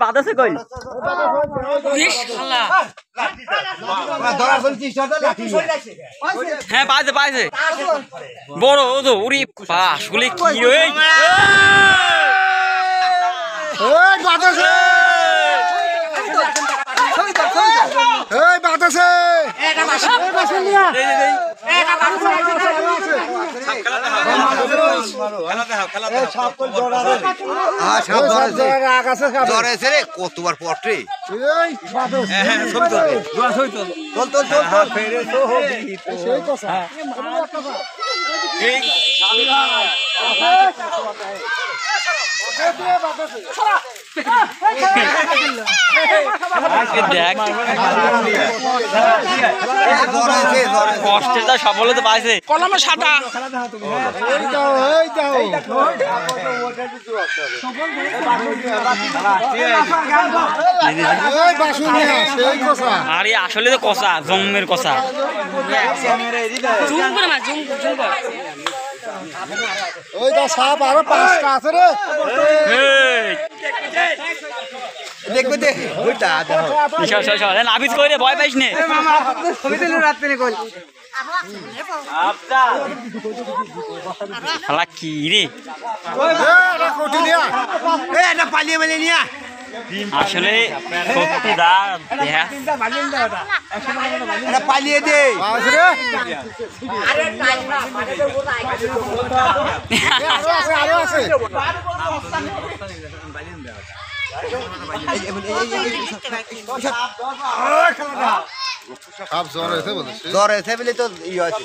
বাতাসে কই হ্যাঁ পাইছে পাইছে বড় ও তো উড়ি আসলে কি রে বাতাসে বাতাসে কতবার পটে কষ্টের সফল তো পাইছে কলমে সাদা আরে আসলে তো কষা জমের কষা ওই তো সাপ আরো 5টা আছে রে দেখবে দে ওইটা নাবিজ কই রে ভয় পাইস নে শালা কি রে পালিয়ে মেলে নিয়া আসলে সত্যি দা পালিয়ে দে জ্বর এসে বলে তো ই আছে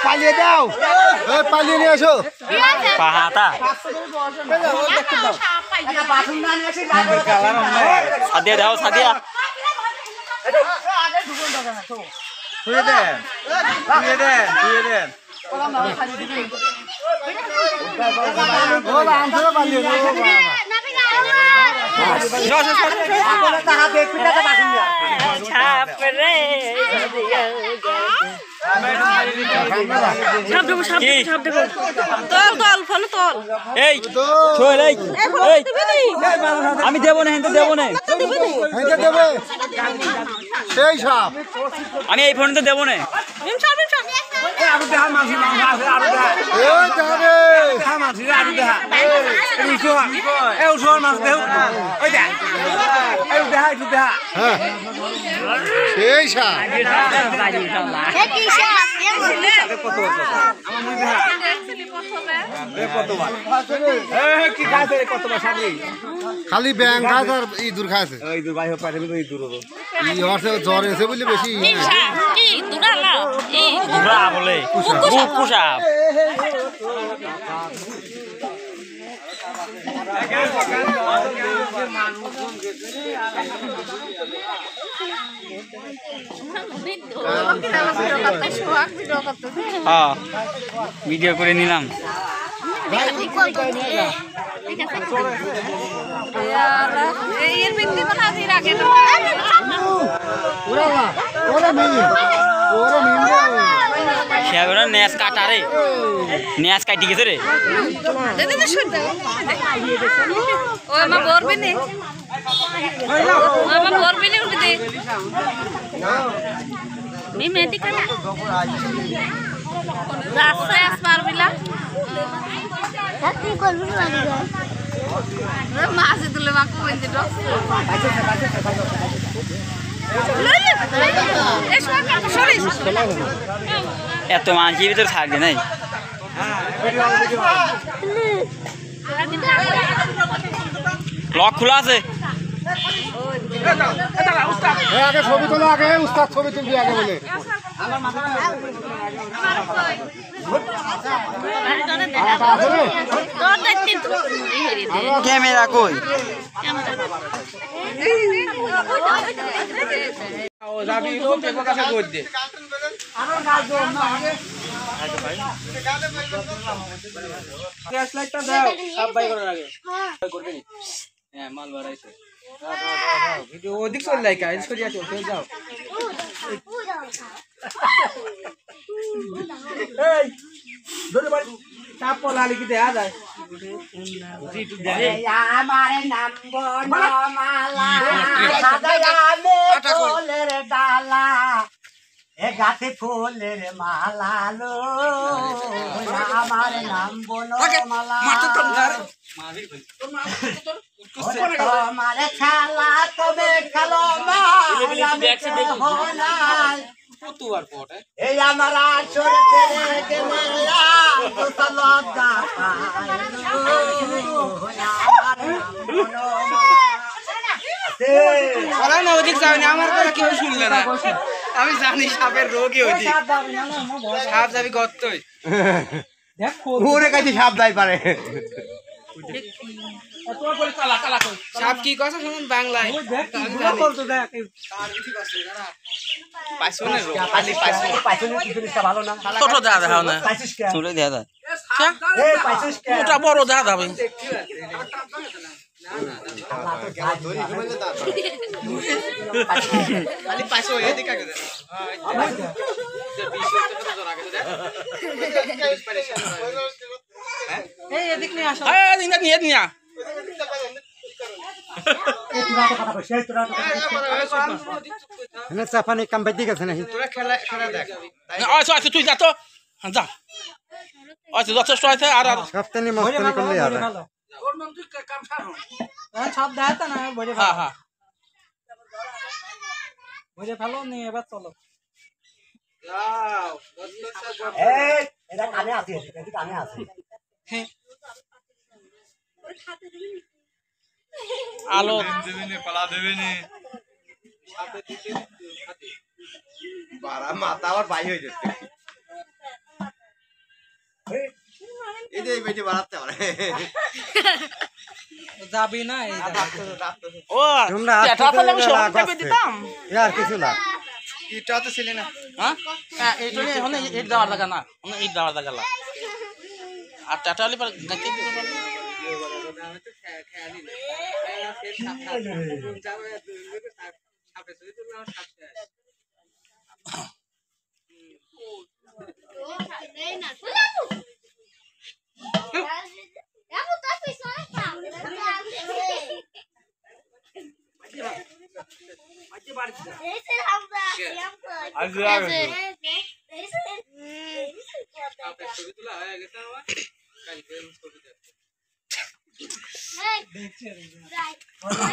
পালিয়ে দাও পালিয়ে নিয়ে আসো পাহাতা সাদিয়া দাও সাদিয়া শুয়ে দেন শুয়ে দেন শুয়ে দেন আমি দেবো না দেবো না সেই সাপ আমি এই ফোন তো দেবো না সেই সাপ খালি ব্যাং খাস আর ইঁদুর খাইছে জ্বর এসে বলে বেশি বলে কুসাপ হ্যাঁ ভিডিও করে নিলাম নেস কাটা রে নেস কাটি গেছে রে মাঝে তুলে এত মানুষের ভিতরে থাকবে নাই লক খোলা আছে আগে ছবি তোলা আগে উস্তাদ ছবি তুলবি আগে বলে ক্যামেরা কই ও যাবি ও পেপার কাছে কই দে গ্যাস লাইটটা দাও সব বাই করার আগে করবে নি হ্যাঁ মাল বাড়াইছে ভিডিও ওদিক চল লাইকা ইস করিয়া চল যাও এই ধরে বাড়ি চাপ লালি কি দেয়া যায় আমার নাম বনমালা সাজায়ালে ফুলের ডালা এ গাছে ফুলের মালা লো আমার নাম বনমালা তোমার খেলা তবে খেলো না এই আমার আসর ছেড়ে গেলে লজ্জা পায় না ওদিক যাবে না আমার কথা কেউ শুনলে না আমি জানি সাপের রোগী ওদিক সাপ যাবি গর্তই ওরে কাছে সাপ দাই পারে সাপ কি কথা শুনুন বাংলায় ভালো না ছোট দেখা দেখা না ছোট দেখা যায় ওটা বড় দেখা যাবে নিয়ে নিয়ে চাপানি কাম বাই দিকে আছে নাকি তোরা খেলা খেলা দেখ আচ্ছা আচ্ছা তুই যা তো যা আচ্ছা যথেষ্ট আছে আর সপ্তাহে মস্তানি করলে আর সব দেখাতে না বলে হ্যাঁ হ্যাঁ বলে ভালো নেই এবার চলো যাও এটা কানে আছে এটা কানে আছে আলো মাথা আবার বাই হয়ে যাচ্ছে এই যে বেটি বাড়াতে পারে যাবি না ও তোমরা এটা তাহলে আমি সব টাকা দিতাম আর কিছু না এটা তো ছিল না হ্যাঁ এইটা নিয়ে হনে ইট দেওয়ার লাগা না হনে ইট দেওয়ার লাগা আর টাটালি পর নাকি দিতে Hey,